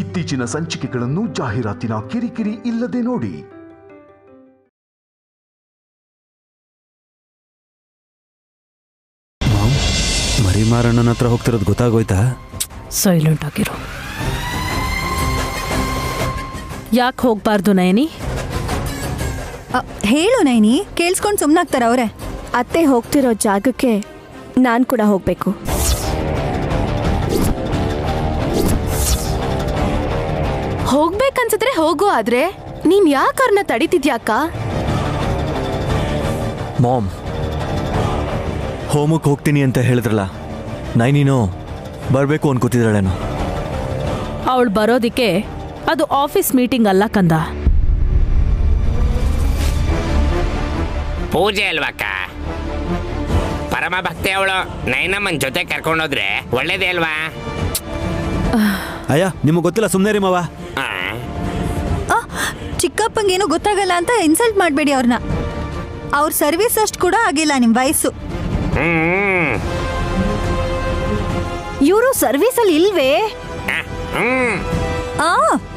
ಇತ್ತೀಚಿನ ಸಂಚಿಕೆಗಳನ್ನು ಜಾಹೀರಾತಿನ ಕಿರಿಕಿರಿ ಇಲ್ಲದೆ ನೋಡಿ. ಮರಿಮಾರಣ್ಣನ ಹತ್ರ ಹೋಗ್ತಿರೋದು ಗೊತ್ತಾಗೋಯ್ತಾ? ಸೈಲೆಂಟ್ ಆಗಿರೋ. ಯಾಕೆ ಹೋಗ್ಬಾರ್ದು ನಯನಿ? ಹೇಳು ನೈನಿ, ಕೇಳಿಸ್ಕೊಂಡು ಸುಮ್ಮನಾಗ್ತಾರ ಅವ್ರೆ. ಅತ್ತೆ ಹೋಗ್ತಿರೋ ಜಾಗಕ್ಕೆ ನಾನು ಕೂಡ ಹೋಗ್ಬೇಕು. ಹೋಗ್ಬೇಕನ್ಸಿದ್ರೆ ಹೋಗು, ಆದ್ರೆ ನೀನ್ ಯಾಕೆ ಅವ್ರನ್ನ ತಡಿತಿದ್ಯಾಕ? ಮಾಮ್, ಹೋಮಕ್ಕೆ ಹೋಗ್ತೀನಿ ಅಂತ ಹೇಳಿದ್ರಲ್ಲ, ನೈನೀನು ಬರಬೇಕು ಅನ್ಕೋತಿದ್ದಾಳೇನು? ಅವಳು ಬರೋದಿಕ್ಕೆ ಅದು ಆಫೀಸ್ ಮೀಟಿಂಗ್ ಅಲ್ಲ ಕಂದ. ಪೂಜೆ ಅಲ್ವಕ್ಕ? ಪರಮ ಭಕ್ತಿ ಅವಳು. ನೈನಮ್ಮನ ಜೊತೆ ಕರ್ಕೊಂಡೋದ್ರೆ ಒಳ್ಳೇದೇ ಅಲ್ವಾ? ಅಯ್ಯ, ನಿಮಗೆ ಗೊತ್ತಿಲ್ಲ, ಸುಮ್ಮನೆ ರೀ ಮಾವ. ಚಿಕ್ಕಪ್ಪಂಗೇನು ಗೊತ್ತಾಗಲ್ಲ ಅಂತ ಇನ್ಸಲ್ಟ್ ಮಾಡಬೇಡಿ ಅವ್ರನ್ನ. ಅವ್ರ ಸರ್ವಿಸ್ ಅಷ್ಟು ಕೂಡ ಆಗಿಲ್ಲ ನಿಮ್ ವಯಸ್ಸು. ಇವರು ಸರ್ವಿಸ್ ಅಲ್ಲಿ ಇಲ್ವೇ?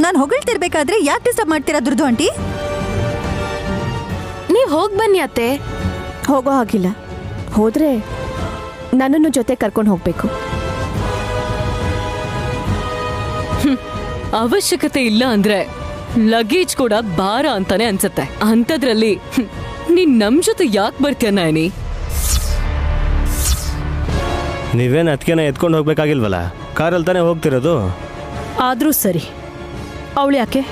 ನಾನು ಹೊಗಳ್ತಿರ್ಬೇಕಾದ್ರೆ ಯಾಕೆ ಡಿಸ್ಟರ್ಬ್ ಮಾಡ್ತೀರಾ ದುರ್ದು ಆಂಟಿ? ನೀವ್ ಹೋಗ್ ಬನ್ನಿ ಅತ್ತೆ. ಹೋಗೋ ಹಾಗಿಲ್ಲ. ಹೋದ್ರೆ ನನ್ನನ್ನು ಜೊತೆ ಕರ್ಕೊಂಡು ಹೋಗ್ಬೇಕು. ಅವಶ್ಯಕತೆ ಇಲ್ಲ ಅಂದ್ರೆ ಲಗೇಜ್ ಕೂಡ ಭಾರ ಅಂತಾನೆ ಅನ್ಸತ್ತೆ. ಅಂಥದ್ರಲ್ಲಿ ನೀನ್ ನಮ್ ಜೊತೆ ಯಾಕೆ ಬರ್ತೀಯ ನಯನಿ? ನೀವೇನು ಅದಕ್ಕೇನ ಎತ್ಕೊಂಡು ಹೋಗ್ಬೇಕಾಗಿಲ್ವಲ್ಲ, ಕಾರಲ್ಲಿ ತಾನೇ ಹೋಗ್ತಿರೋದು. ಆದ್ರೂ ಸರಿ, ಅವಳು ಯಾಕೆ?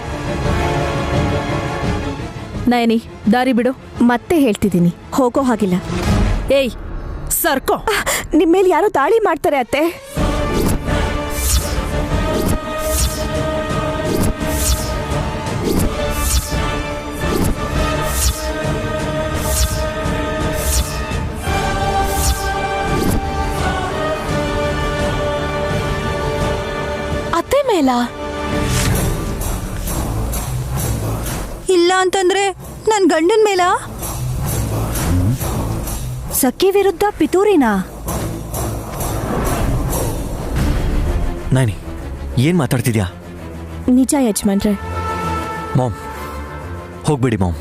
ನಯನಿ, ದಾರಿ ಬಿಡು. ಮತ್ತೆ ಹೇಳ್ತಿದ್ದೀನಿ, ಹೋಗೋ ಹಾಗಿಲ್ಲ. ಏಯ್, ಸರ್ಕೋ. ನಿಮ್ಮೇಲೆ ಯಾರೋ ದಾಳಿ ಮಾಡ್ತಾರೆ ಅತ್ತೆ. ಅತ್ತೆ ಮೇಲ? ಇಲ್ಲ ಅಂತಂದ್ರೆ ನನ್ ಗಂಡನ್ ಮೇಲ? ಸಖಿ ವಿರುದ್ಧ ಪಿತೂರಿನಾ? ನೈನಿ, ಏನ್ ಮಾತಾಡ್ತಿದ್ಯಾ? ನಿಜ ಯಜಮಾನ್ರೆ. ಮಾಮ್, ಹೋಗ್ಬೇಡಿ ಮಾಮ್.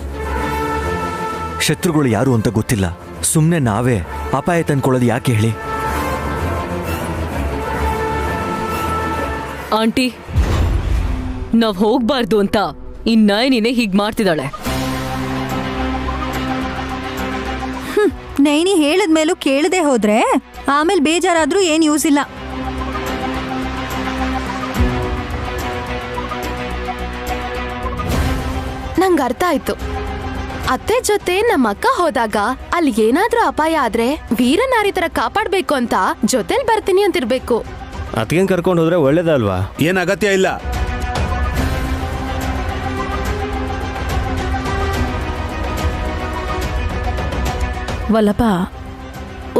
ಶತ್ರುಗಳು ಯಾರು ಅಂತ ಗೊತ್ತಿಲ್ಲ. ಸುಮ್ಮನೆ ನಾವೇ ಅಪಾಯ ತಂದ್ಕೊಳ್ಳೋದು ಯಾಕೆ ಹೇಳಿ? ಆಂಟಿ, ನಾವ್ ಹೋಗ್ಬಾರ್ದು ಅಂತ ಈ ನಯನಿನೇ ಹೀಗ್ ಮಾಡ್ತಿದ್ದಾಳೆ. ನೈನಿ ಹೇಳದ್ಮೇಲೂ ಕೇಳದೆ ಹೋದ್ರೆ ಆಮೇಲೆ ಬೇಜಾರಾದ್ರೂ ಏನ್ ಯೂಸ್ ಇಲ್ಲ. ನಂಗೆ ಅರ್ಥ ಆಯ್ತು. ಅತ್ತೆ ಜೊತೆ ನಮ್ಮ ಅಕ್ಕ ಹೋದಾಗ ಅಲ್ಲಿ ಏನಾದ್ರೂ ಅಪಾಯ ಆದ್ರೆ ವೀರನಾರಿ ತರ ಕಾಪಾಡ್ಬೇಕು ಅಂತ ಜೊತೆಲ್ ಬರ್ತೀನಿ ಅಂತಿರ್ಬೇಕು. ಅದಕ್ಕೇನು ಕರ್ಕೊಂಡು ಹೋದ್ರೆ ಒಳ್ಳೇದಲ್ವಾ? ಏನು ಅಗತ್ಯ ಇಲ್ಲ. ವಲ್ಲಭ,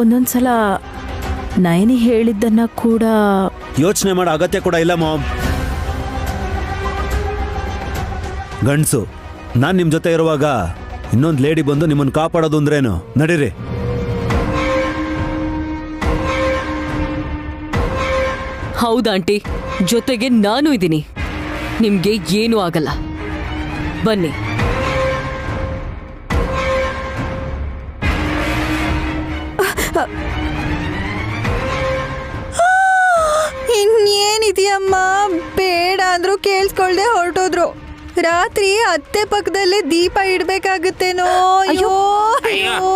ಒಂದೊಂದ್ಸಲ ನಯನಿ ಹೇಳಿದ್ದನ್ನ ಕೂಡ ಯೋಚನೆ ಮಾಡೋ ಅಗತ್ಯ ಕೂಡ ಇಲ್ಲ ಮಾಮ್. ಗಂಡ್ಸು, ನಾನು ನಿಮ್ಮ ಜೊತೆ ಇರುವಾಗ ಇನ್ನೊಂದು ಲೇಡಿ ಬಂದು ನಿಮ್ಮನ್ನು ಕಾಪಾಡೋದು ಅಂದ್ರೇನು? ನಡೀರಿ. ಹೌದಾಂಟಿ, ಜೊತೆಗೆ ನಾನು ಇದ್ದೀನಿ. ನಿಮ್ಗೆ ಏನೂ ಆಗಲ್ಲ. ಬನ್ನಿ. ಇನ್ನೇನಿದೆಯಮ್ಮ, ಬೇಡ ಅಂದ್ರು ಕೇಳಿಸ್ಕೊಳ್ದೆ ಹೊರಟೋದ್ರು. ರಾತ್ರಿ ಅತ್ತೆ ಪಕ್ಕದಲ್ಲೇ ದೀಪ ಇಡ್ಬೇಕಾಗುತ್ತೇನೋ. ಅಯ್ಯೋ ಅಯ್ಯೋ.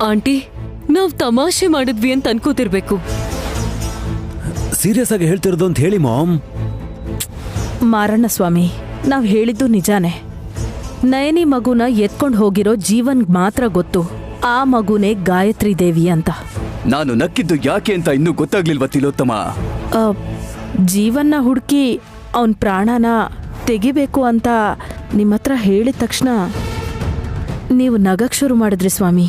ಆಂಟಿ, ನಾವ್ ತಮಾಷೆ ಮಾಡಿದ್ವಿ ಅಂತ ಅನ್ಕೋತಿರ್ಬೇಕು. ಸೀರಿಯಸ್ ಆಗಿ ಹೇಳ್ತಿರೋದು ಅಂತ ಹೇಳಿ ಮಾಮ್. ಮಾರಣ್ಣ ಸ್ವಾಮಿ, ನಾವ್ ಹೇಳಿದ್ದು ನಿಜಾನೇ. ನಯನಿ ಮಗುನ ಎತ್ಕೊಂಡು ಹೋಗಿರೋ ಜೀವನ್ ಮಾತ್ರ ಗೊತ್ತು ಆ ಮಗುನೇ ಗಾಯತ್ರಿ ದೇವಿ ಅಂತ. ನಾನು ನಕ್ಕಿದ್ದು ಯಾಕೆ ಅಂತ ಇನ್ನೂ ಗೊತ್ತಾಗ್ಲಿಲ್ವಾ ತಿಲೋತ್ತಮ? ಜೀವನ್ನ ಹುಡುಕಿ ಅವನ ಪ್ರಾಣನ ತೆಗಿಬೇಕು ಅಂತ ನಿಮ್ಮ ಹತ್ರ ಹೇಳಿದ ತಕ್ಷಣ ನೀವು ನಗಕ್ ಶುರು ಮಾಡಿದ್ರಿ ಸ್ವಾಮಿ.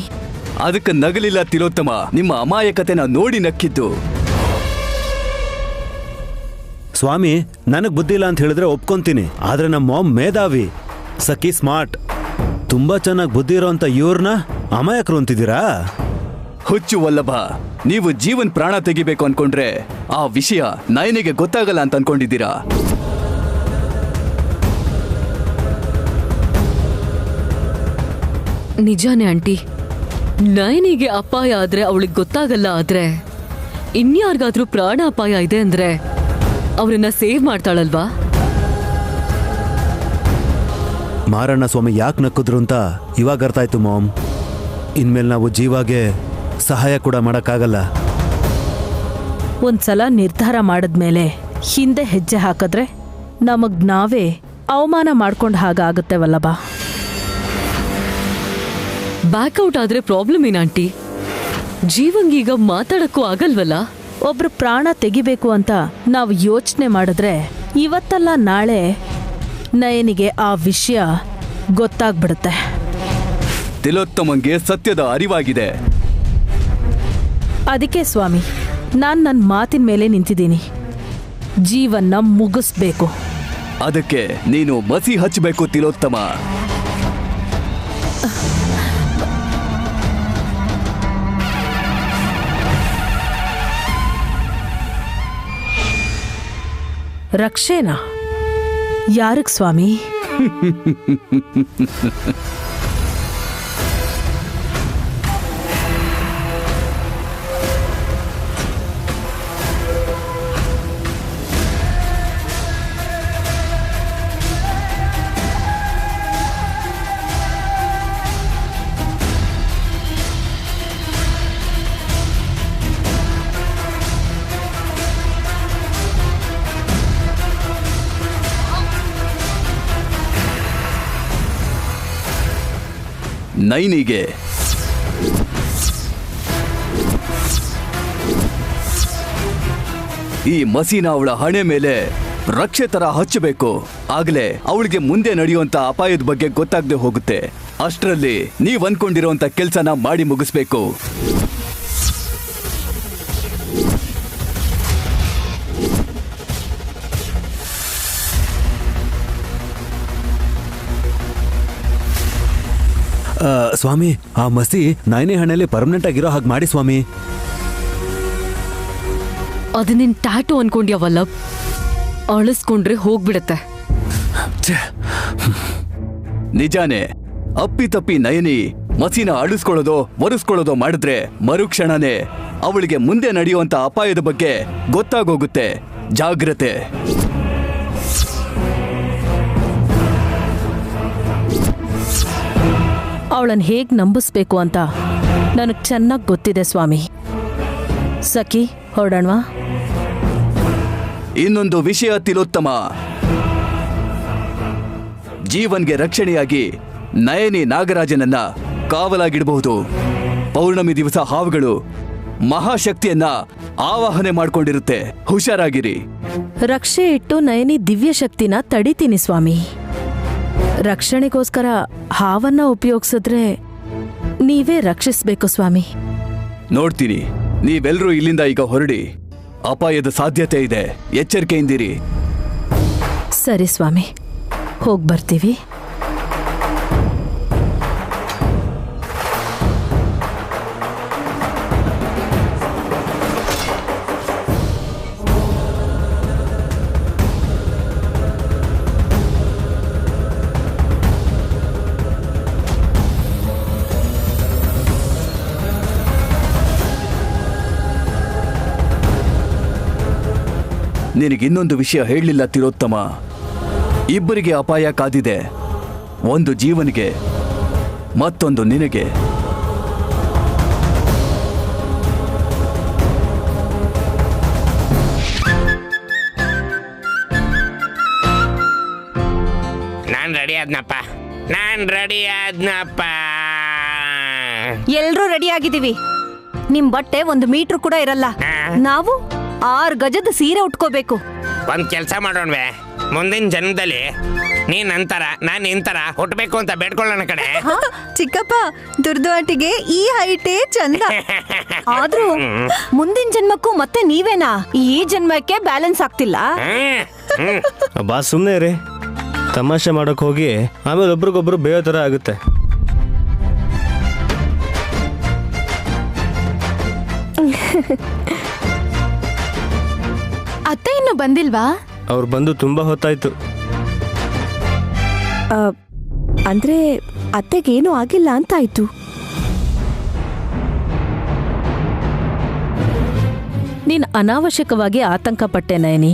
ಅದಕ್ಕೆ ನಗಲಿಲ್ಲ ತಿಲೋತ್ತಮ, ನಿಮ್ಮ ಅಮಾಯಕತೆನ ನೋಡಿ ನಕ್ಕಿದ್ದು. ಸ್ವಾಮಿ, ನನಗೆ ಬುದ್ಧಿ ಇಲ್ಲ ಅಂತ ಹೇಳಿದ್ರೆ ಒಪ್ಕೊಂತೀನಿ. ಆದ್ರೆ ನಮ್ಮ ಮಾಮ್ ಮೇಧಾವಿ, ಸಖಿ ಸ್ಮಾರ್ಟ್. ತುಂಬಾ ಚೆನ್ನಾಗಿ ಬುದ್ಧಿ ಇರೋಂಥ ಇವ್ರನ್ನ ಅಮಾಯಕರು ಅಂತಿದ್ದೀರಾ? ಹುಚ್ಚು ವಲ್ಲಭ, ನೀವು ಜೀವನ್ ಪ್ರಾಣ ತೆಗಿಬೇಕು ಅನ್ಕೊಂಡ್ರೆ ಆ ವಿಷಯ ನಯನಿಗೆ ಗೊತ್ತಾಗಲ್ಲ ಅಂತ ಅನ್ಕೊಂಡಿದ್ದೀರಾ? ನಿಜಾನೇ ಆಂಟಿ, ನಯನಿಗೆ ಅಪಾಯ ಆದ್ರೆ ಅವಳಿಗೆ ಗೊತ್ತಾಗಲ್ಲ. ಆದ್ರೆ ಇನ್ಯಾರಿಗಾದ್ರೂ ಪ್ರಾಣ ಅಪಾಯ ಇದೆ ಅಂದ್ರೆ ಅವರನ್ನ ಸೇವ್ ಮಾಡ್ತಾಳಲ್ವಾ? ಮಾರಣ್ಣ ಸ್ವಾಮಿ ಯಾಕೆ ನಕ್ಕಿದ್ರು ಅಂತ ಇವಾಗ ಅರ್ಥ ಆಯ್ತು ಮಾಮ್. ಇನ್ಮೇಲೆ ನಾವು ಜೀವಾಗೆ ಸಹಾಯ ಕೂಡ ಮಾಡೋಕ್ಕಾಗಲ್ಲ. ಒಂದ್ಸಲ ನಿರ್ಧಾರ ಮಾಡಿದ್ಮೇಲೆ ಹಿಂದೆ ಹೆಜ್ಜೆ ಹಾಕಿದ್ರೆ ನಮಗ್ ನಾವೇ ಅವಮಾನ ಮಾಡ್ಕೊಂಡ್ ಹಾಗಾಗುತ್ತೆ ವಲ್ಲಭ. ಬ್ಯಾಕ್ಔಟ್ ಆದ್ರೆ ಪ್ರಾಬ್ಲಮ್ ಏನ್ ಆಂಟಿ? ಜೀವಂಗೀಗ ಮಾತಾಡಕ್ಕೂ ಆಗಲ್ವಲ್ಲ? ಒಬ್ರು ಪ್ರಾಣ ತೆಗಿಬೇಕು ಅಂತ ನಾವು ಯೋಚನೆ ಮಾಡಿದ್ರೆ ಇವತ್ತಲ್ಲ ನಾಳೆ ನಯನಿಗೆ ಆ ವಿಷಯ ಗೊತ್ತಾಗ್ಬಿಡುತ್ತೆ. ತಿಲೋತ್ತಮಂಗೆ ಸತ್ಯದ ಅರಿವಾಗಿದೆ. ಅದಕ್ಕೆ ಸ್ವಾಮಿ, ನಾನು ನನ್ನ ಮಾತಿನ ಮೇಲೆ ನಿಂತಿದ್ದೀನಿ. ಜೀವನ್ನ ಮುಗಿಸ್ಬೇಕು. ಅದಕ್ಕೆ ನೀನು ಮಸಿ ಹಚ್ಚಬೇಕು ತಿಲೋತ್ತಮ. ರಕ್ಷೇನಾ? ಯಾರಿಗ್ ಸ್ವಾಮಿ? ನೈನಿಗೆ ಈ ಮಸೀನ ಅವಳ ಹಣೆ ಮೇಲೆ ರಕ್ಷೆ ತರ ಹಚ್ಚಬೇಕು. ಆಗ್ಲೇ ಅವಳಿಗೆ ಮುಂದೆ ನಡೆಯುವಂತ ಅಪಾಯದ ಬಗ್ಗೆ ಗೊತ್ತಾಗದೆ ಹೋಗುತ್ತೆ. ಅಷ್ಟರಲ್ಲಿ ನೀವ್ ಅನ್ಕೊಂಡಿರೋಂತ ಕೆಲ್ಸನ ಮಾಡಿ ಮುಗಿಸ್ಬೇಕು. ಸ್ವಾಮಿ, ಆ ಮಸಿ ನಯನಿ ಹಣೆಯಲ್ಲಿ ಪರ್ಮನೆಂಟ್ ಆಗಿರೋ ಹಾಗೆ ಮಾಡಿ ಸ್ವಾಮಿ. ಅದು ನಿನ್ ಟ್ಯಾಟು ಅನ್ಕೊಂಡ್ಯಾವಲ್ಲ, ಅಳಿಸ್ಕೊಂಡ್ರೆ ಹೋಗ್ಬಿಡತ್ತೆ. ನಿಜಾನೇ, ಅಪ್ಪಿತಪ್ಪಿ ನಯನಿ ಮಸಿನ ಅಳಿಸ್ಕೊಳ್ಳೋದೋ ಒರೆಸ್ಕೊಳ್ಳೋದೋ ಮಾಡಿದ್ರೆ ಮರುಕ್ಷಣನೇ ಅವಳಿಗೆ ಮುಂದೆ ನಡೆಯುವಂತ ಅಪಾಯದ ಬಗ್ಗೆ ಗೊತ್ತಾಗೋಗುತ್ತೆ. ಜಾಗ್ರತೆ. ಅವಳನ್ನು ಹೇಗೆ ನಂಬಿಸ್ಬೇಕು ಅಂತ ನನಗೆ ಚೆನ್ನಾಗಿ ಗೊತ್ತಿದೆ ಸ್ವಾಮಿ. ಸಖಿ, ಹೊರಡೋಣವಾ? ಇನ್ನೊಂದು ವಿಷಯ ತಿಲೋತ್ತಮ, ಜೀವನ್ಗೆ ರಕ್ಷಣೆಯಾಗಿ ನಯನಿ ನಾಗರಾಜನನ್ನ ಕಾವಲಾಗಿಡಬಹುದು. ಪೌರ್ಣಮಿ ದಿವಸ ಹಾವುಗಳು ಮಹಾಶಕ್ತಿಯನ್ನ ಆವಾಹನೆ ಮಾಡ್ಕೊಂಡಿರುತ್ತೆ. ಹುಷಾರಾಗಿರಿ. ರಕ್ಷೆ ಇಟ್ಟು ನಯನಿ ದಿವ್ಯ ಶಕ್ತಿನ ತಡಿತೀನಿ ಸ್ವಾಮಿ. ರಕ್ಷಣೆಗೋಸ್ಕರ ಹಾವನ್ನ ಉಪಯೋಗಿಸಿದ್ರೆ ನೀವೇ ರಕ್ಷಿಸ್ಬೇಕು ಸ್ವಾಮಿ. ನೋಡ್ತೀನಿ. ನೀವೆಲ್ಲರೂ ಇಲ್ಲಿಂದ ಈಗ ಹೊರಡಿ. ಅಪಾಯದ ಸಾಧ್ಯತೆ ಇದೆ, ಎಚ್ಚರಿಕೆಯಿಂದಿರಿ. ಸರಿ ಸ್ವಾಮಿ, ಹೋಗಿ ಬರ್ತೀವಿ. ನಿನಗಿನ್ನೊಂದು ವಿಷಯ ಹೇಳಲಿಲ್ಲ ತಿಲೋತ್ತಮ. ಇಬ್ಬರಿಗೆ ಅಪಾಯ ಕಾದಿದೆ. ಒಂದು ಜೀವನಿಗೆ, ಮತ್ತೊಂದು ನಿನಗೆ. ನಾನ್ ರೆಡಿ ಆದ್ನಪ್ಪ. ಎಲ್ರೂ ರೆಡಿ ಆಗಿದ್ದೀವಿ. ನಿಮ್ ಬಟ್ಟೆ 1 ಮೀಟರ್ ಕೂಡ ಇರಲ್ಲ. ನಾವು 6 ಗಜದ ಸೀರೆ ಉಟ್ಕೋಬೇಕು. ಒಂದ್ ಕೆಲಸ ಮಾಡೋಣವೆ, ಮುಂದಿನ ಜನ್ಮದಲ್ಲಿ ನೀನ್ ನಂತರ ನಾನ್ ನಿಂತರ ಹುಟ್ಟಬೇಕು ಅಂತ ಬೇಡ್ಕೊಳ್ಳೋಣ ಕಡೆ. ಚಿಕ್ಕಪ್ಪ ದುರ್ದುವಾಟಿಗೆ ಈ ಹೈಟೇ ಚಂದ. ಆದ್ರೂ ಮುಂದಿನ ಜನ್ಮಕ್ಕೂ ಮತ್ತೆ ನೀವೇನಾ? ಈ ಜನ್ಮಕ್ಕೆ ಬ್ಯಾಲೆನ್ಸ್ ಆಗ್ತಿಲ್ಲ. ಬಾ ಸುಮ್ಮನೆ ರೀ, ತಮಾಷೆ ಮಾಡೋಕೆ ಹೋಗಿ ಆಮೇಲೆ ಒಬ್ರಿಗೊಬ್ರು ಬೇಯೋ ಥರ ಆಗುತ್ತೆ. ಅತ್ತೆ ಇನ್ನು ಬಂದಿಲ್ವಾ? ಅವ್ರು ಬಂದು ತುಂಬಾ ಹೊತ್ತಾಯ್ತು. ಅಂದ್ರೆ ಅತ್ತೆಗೇನು ಆಗಿಲ್ಲ ಅಂತಾಯ್ತು. ನೀನ್ ಅನಾವಶ್ಯಕವಾಗಿ ಆತಂಕ ಪಟ್ಟೆ ನಯನಿ.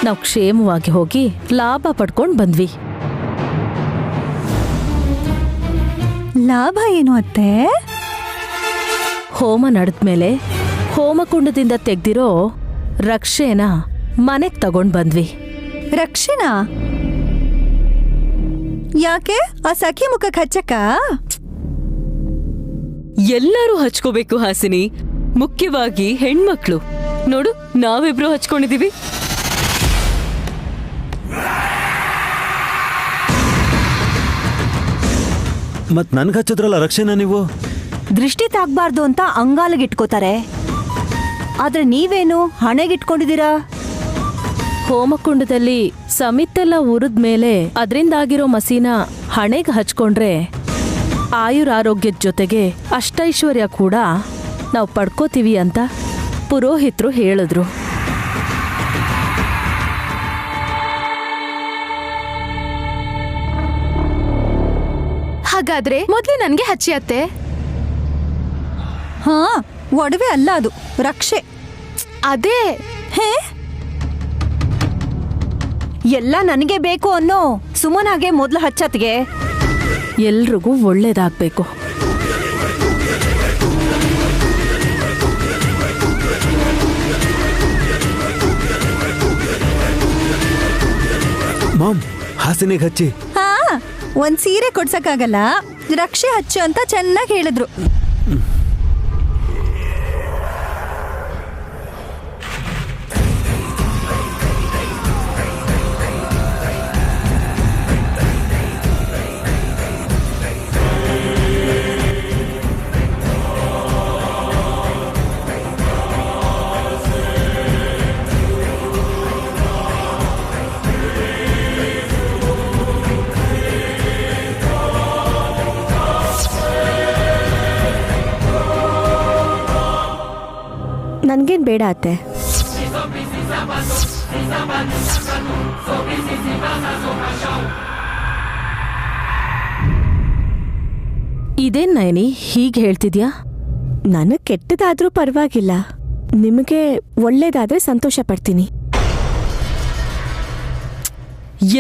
ನಾವು ಕ್ಷೇಮವಾಗಿ ಹೋಗಿ ಲಾಭ ಪಡ್ಕೊಂಡು ಬಂದ್ವಿ. ಲಾಭ ಏನು ಅತ್ತೆ? ಹೋಮ ನಡೆದ್ಮೇಲೆ ಹೋಮಕುಂಡದಿಂದ ತೆಗ್ದಿರೋ ರಕ್ಷೆನ ಮನೆಗ್ ತಗೊಂಡ್ ಬಂದ್ವಿ. ರಕ್ಷೆನಾ? ಯಾಕೆ? ಆ ಸಖಿ ಮುಖಕ್ಕೆ ಹಚ್ಚಕ್ಕ? ಎಲ್ಲರೂ ಹಚ್ಕೋಬೇಕು ಹಾಸಿನಿ, ಮುಖ್ಯವಾಗಿ ಹೆಣ್ಮಕ್ಳು. ನೋಡು, ನಾವಿಬ್ರು ಹಚ್ಕೊಂಡಿದೀವಿ. ಮತ್ ನನ್ಗೆ ಹಚ್ಚಿದ್ರಲ್ಲ ರಕ್ಷೆನ ನೀವು? ದೃಷ್ಟಿ ತಾಗ್ಬಾರ್ದು ಅಂತ ಅಂಗಾಲಿಗಿಟ್ಕೋತಾರೆ, ಆದ್ರೆ ನೀವೇನು ಹಣೆಗಿಟ್ಕೊಂಡಿದ್ದೀರಾ? ಹೋಮಕುಂಡದಲ್ಲಿ ಸಮಿತ್ತೆಲ್ಲ ಉರಿದ್ಮೇಲೆ ಅದರಿಂದಾಗಿರೋ ಮಸೀನ ಹಣೆಗೆ ಹಚ್ಕೊಂಡ್ರೆ ಆಯುರಾರೋಗ್ಯದ ಜೊತೆಗೆ ಅಷ್ಟೈಶ್ವರ್ಯ ಕೂಡ ನಾವು ಪಡ್ಕೋತೀವಿ ಅಂತ ಪುರೋಹಿತರು ಹೇಳಿದ್ರು. ಹಾಗಾದ್ರೆ ಮೊದ್ಲು ನನ್ಗೆ ಹಚ್ಚಿ ಅತ್ತೆ. ಹಾ, ಒಡವೆ ಅಲ್ಲ ಅದು, ರಕ್ಷೆ. ಅದೇ ಹೇ, ಎಲ್ಲ ನನಗೆ ಬೇಕು ಅನ್ನೋ ಸುಮನಾಗೆ ಮೊದ್ಲು ಹಚ್ಚತ್ಗೆ. ಎಲ್ರಿಗೂ ಒಳ್ಳೇದಾಗ್ಬೇಕು. ಮಾಮ್, ಹಾಸಿನಿಗೆ ಹಚ್ಚಿ. ಹಾ, ಒಂದ್ ಸೀರೆ ಕೊಡ್ಸಕ್ಕಾಗಲ್ಲ, ರಕ್ಷೆ ಹಚ್ಚು ಅಂತ ಚೆನ್ನಾಗಿ ಹೇಳಿದ್ರು. ನನ್ಗೇನ್ ಬೇಡ ಅತ್ತೆ. ಇದೇನ್ ನಯನಿ ಹೀಗೆ ಹೇಳ್ತಿದ್ಯಾ? ನನಗ್ ಕೆಟ್ಟದಾದ್ರೂ ಪರವಾಗಿಲ್ಲ, ನಿಮಗೆ ಒಳ್ಳೇದಾದ್ರೆ ಸಂತೋಷ ಪಡ್ತೀನಿ.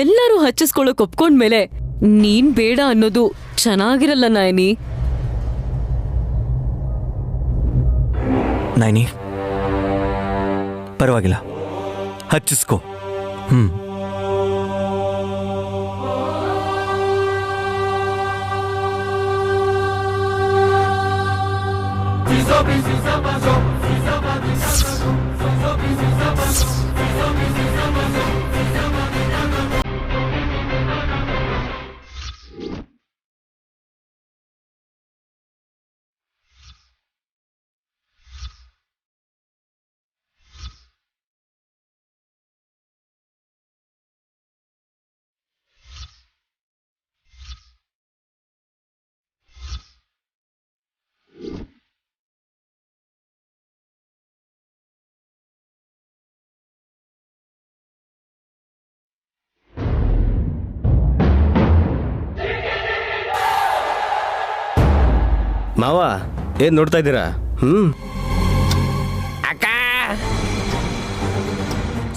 ಎಲ್ಲರೂ ಹಚ್ಚಿಸ್ಕೊಳ್ಳೋಕ್ ಒಪ್ಕೊಂಡ್ಮೇಲೆ ನೀನ್ ಬೇಡ ಅನ್ನೋದು ಚೆನ್ನಾಗಿರಲ್ಲ ನಯನಿ. ನೈನಿ, ಪರವಾಗಿಲ್ಲ, ಹಚ್ಚಿಸ್ಕೋ. ಮಾವ, ಏನ್ ನೋಡ್ತಾ ಇದ್ದೀರಾ? ಅಕ್ಕ,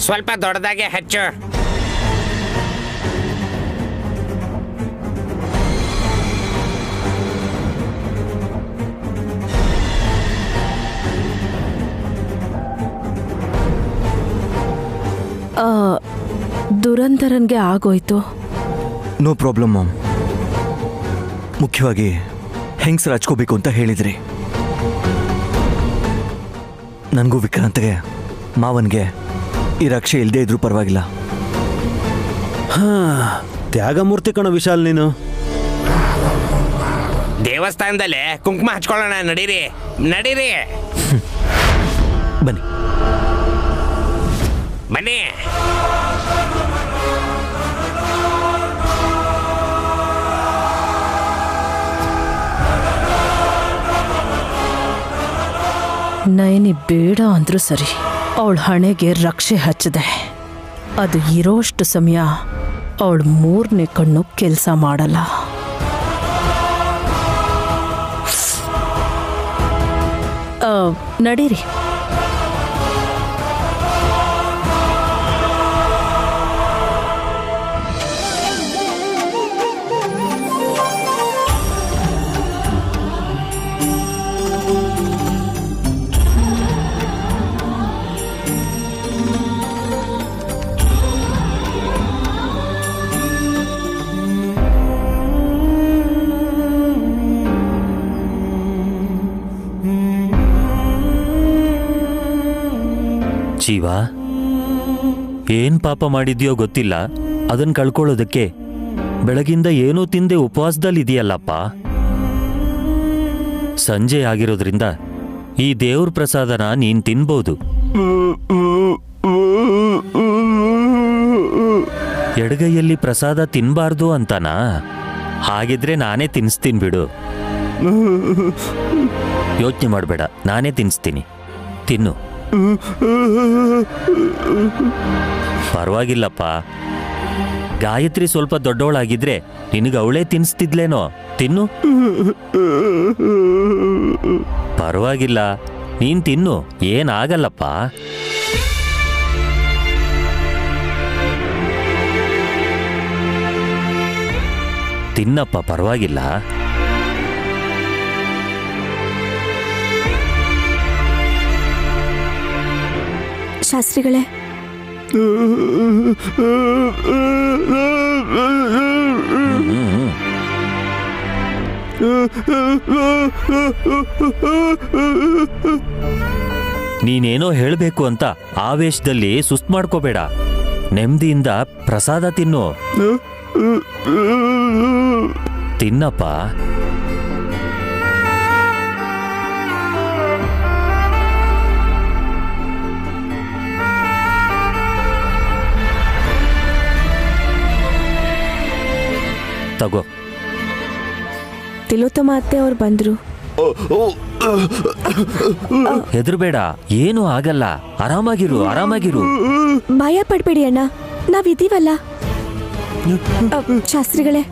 ಸ್ವಲ್ಪ ದೊಡ್ಡದಾಗೆ ಹಚ್ಚು. ದುರಂಧರನ್ಗೆ ಆಗೋಯ್ತು. No problem ma'am. ಮುಖ್ಯವಾಗಿ ಹೆಂಗ್ಸರ್ ಹಚ್ಕೋಬೇಕು ಅಂತ ಹೇಳಿದ್ರಿ. ನನಗೂ ವಿಕ್ರಾಂತ್ಗೆ ಮಾವನ್ಗೆ ಈ ರಕ್ಷೆ ಇಲ್ಲದೆ ಇದ್ರೂ ಪರವಾಗಿಲ್ಲ. ಹಾ, ತ್ಯಾಗಮೂರ್ತಿ ಕಣ ವಿಶಾಲ್ ನೀನು. ದೇವಸ್ಥಾನದಲ್ಲೇ ಕುಂಕುಮ ಹಚ್ಕೊಳ್ಳೋಣ, ನಡೀರಿ ನಡೀರಿ. ಬನ್ನಿ ಬನ್ನಿ. ನಯನಿ ಬೇಡ ಅಂದ್ರೂ ಸರಿ, ಅವಳ ಹಣೆಗೆ ರಕ್ಷೆ ಹಚ್ಚದೆ. ಅದು ಇರೋಷ್ಟು ಸಮಯ ಅವಳ 3ನೇ ಕಣ್ಣು ಕೆಲಸ ಮಾಡಲ್ಲ. ನಡೀರಿ. ಜೀವ, ಏನ್ ಪಾಪ ಮಾಡಿದ್ಯೋ ಗೊತ್ತಿಲ್ಲ, ಅದನ್ನ ಕಳ್ಕೊಳ್ಳೋದಕ್ಕೆ ಬೆಳಗಿಂದ ಏನೂ ತಿಂದೆ ಉಪವಾಸದಲ್ಲಿದೆಯಲ್ಲಪ್ಪ. ಸಂಜೆ ಆಗಿರೋದ್ರಿಂದ ಈ ದೇವ್ರ ಪ್ರಸಾದನ ನೀನ್ ತಿನ್ಬೋದು. ಎಡಗೈಯಲ್ಲಿ ಪ್ರಸಾದ ತಿನ್ಬಾರ್ದು ಅಂತನಾ? ಹಾಗಿದ್ರೆ ನಾನೇ ತಿನ್ಸ್ತೀನಿ ಬಿಡು. ಯೋಚನೆ ಮಾಡಬೇಡ, ನಾನೇ ತಿನ್ಸ್ತೀನಿ, ತಿನ್ನು. ಪರವಾಗಿಲ್ಲಪ್ಪ, ಗಾಯತ್ರಿ ಸ್ವಲ್ಪ ದೊಡ್ಡವಳಾಗಿದ್ರೆ ನಿನಗೆ ಅವಳೇ ತಿನ್ಸ್ತಿದ್ಲೇನೋ. ತಿನ್ನು, ಪರವಾಗಿಲ್ಲ, ನೀನ್ ತಿನ್ನು, ಏನಾಗಲ್ಲಪ್ಪ. ತಿನ್ನಪ್ಪ, ಪರವಾಗಿಲ್ಲ. ಶಾಸ್ತ್ರಿಗಳೇ, ನೀನೇನೋ ಹೇಳಬೇಕು ಅಂತ ಆವೇಶದಲ್ಲಿ ಸುಸ್ತು ಮಾಡ್ಕೋಬೇಡ. ನೆಮ್ಮದಿಯಿಂದ ಪ್ರಸಾದ ತಿನ್ನು. ತಿನ್ನಪ್ಪ. ತಗೋ. ತಿಲೋತ್ತಮ ಅತ್ತೆ ಅವ್ರು ಬಂದ್ರು. ಹೆದರ್ಬೇಡ, ಏನೂ ಆಗಲ್ಲ, ಆರಾಮಾಗಿರು, ಆರಾಮಾಗಿರು. ಭಯ ಪಡ್ಬೇಡಿ ಅಣ್ಣ, ನಾವಿದೀವಲ್ಲ. ಶಾಸ್ತ್ರಿಗಳೇ,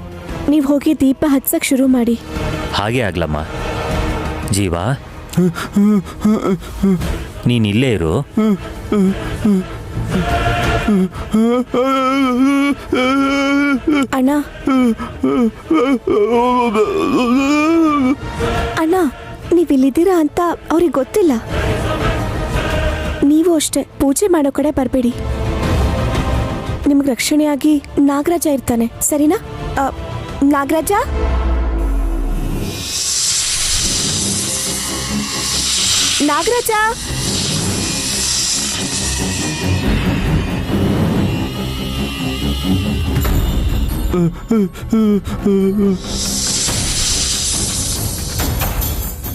ನೀವ್ ಹೋಗಿ ದೀಪ ಹಚ್ಚಕ್ ಶುರು ಮಾಡಿ. ಹಾಗೆ ಆಗ್ಲಮ್ಮ. ಜೀವ, ನೀನಿಲ್ಲೇ ಇರು. ಅಣ್ಣ ಅಣ್ಣ, ನೀವಿಲ್ಲಿದ್ದೀರಾ ಅಂತ ಅವ್ರಿಗೆ ಗೊತ್ತಿಲ್ಲ. ನೀವು ಅಷ್ಟೇ, ಪೂಜೆ ಮಾಡೋ ಕಡೆ ಬರಬೇಡಿ. ನಿಮ್ಗೆ ರಕ್ಷಣೆಯಾಗಿ ನಾಗರಾಜ ಇರ್ತಾನೆ, ಸರಿನಾ? ನಾಗರಾಜ, ನಾಗರಾಜ,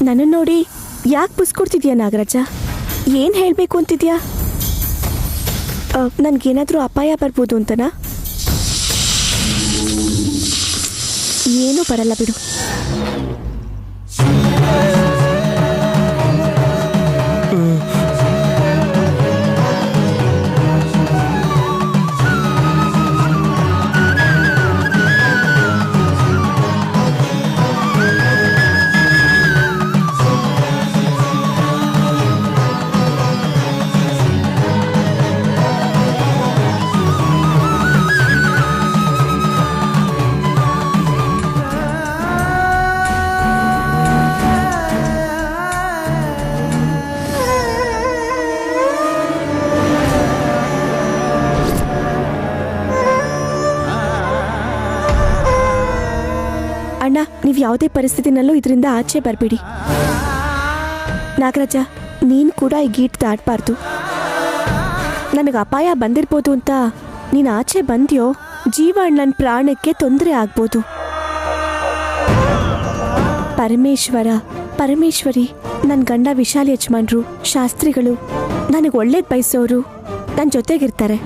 ನನ್ನ ನೋಡಿ ಯಾಕೆ ಬುಸ್ಕೊಡ್ತಿದ್ಯಾ ನಾಗರಾಜ? ಏನ್ ಹೇಳ್ಬೇಕು ಅಂತಿದ್ಯಾ? ನನ್ಗೇನಾದ್ರೂ ಅಪಾಯ ಬರ್ಬೋದು ಅಂತನಾ? ಏನೂ ಬರಲ್ಲ ಬಿಡು. ಅಣ್ಣ, ನೀವು ಯಾವುದೇ ಪರಿಸ್ಥಿತಿನಲ್ಲೂ ಇದರಿಂದ ಆಚೆ ಬರಬೇಡಿ. ನಾಗರಾಜ, ನೀನು ಕೂಡ ಈ ಗೀಟ್ ದಾಟಬಾರ್ದು. ನನಗೆ ಅಪಾಯ ಬಂದಿರ್ಬೋದು ಅಂತ ನೀನು ಆಚೆ ಬಂದ್ಯೋ ಜೀವ ಅಣ್ಣನ ಪ್ರಾಣಕ್ಕೆ ತೊಂದರೆ ಆಗ್ಬೋದು. ಪರಮೇಶ್ವರಿ ನನ್ನ ಗಂಡ ವಿಶಾಲ್ ಯಜಮಾನ್ರು ಶಾಸ್ತ್ರಿಗಳು ನನಗೆ ಒಳ್ಳೇದು ಬಯಸೋರು ನನ್ನ ಜೊತೆಗಿರ್ತಾರೆ.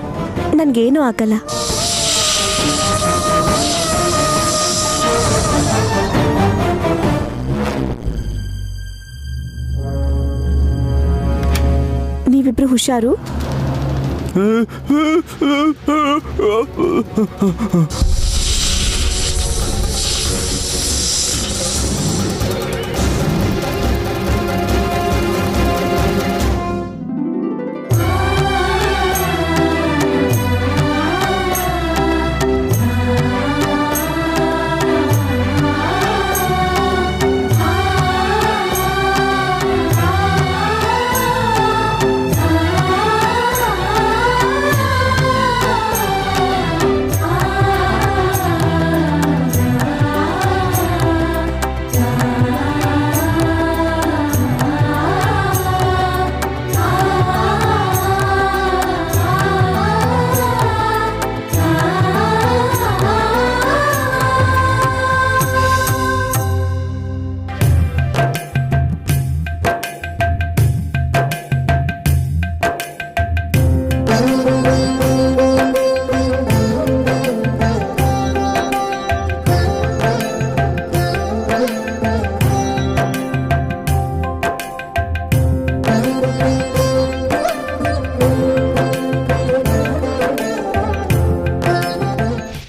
ನನಗೇನೂ ಆಗಲ್ಲ. ನೀವಿಬ್ರು ಹುಷಾರು.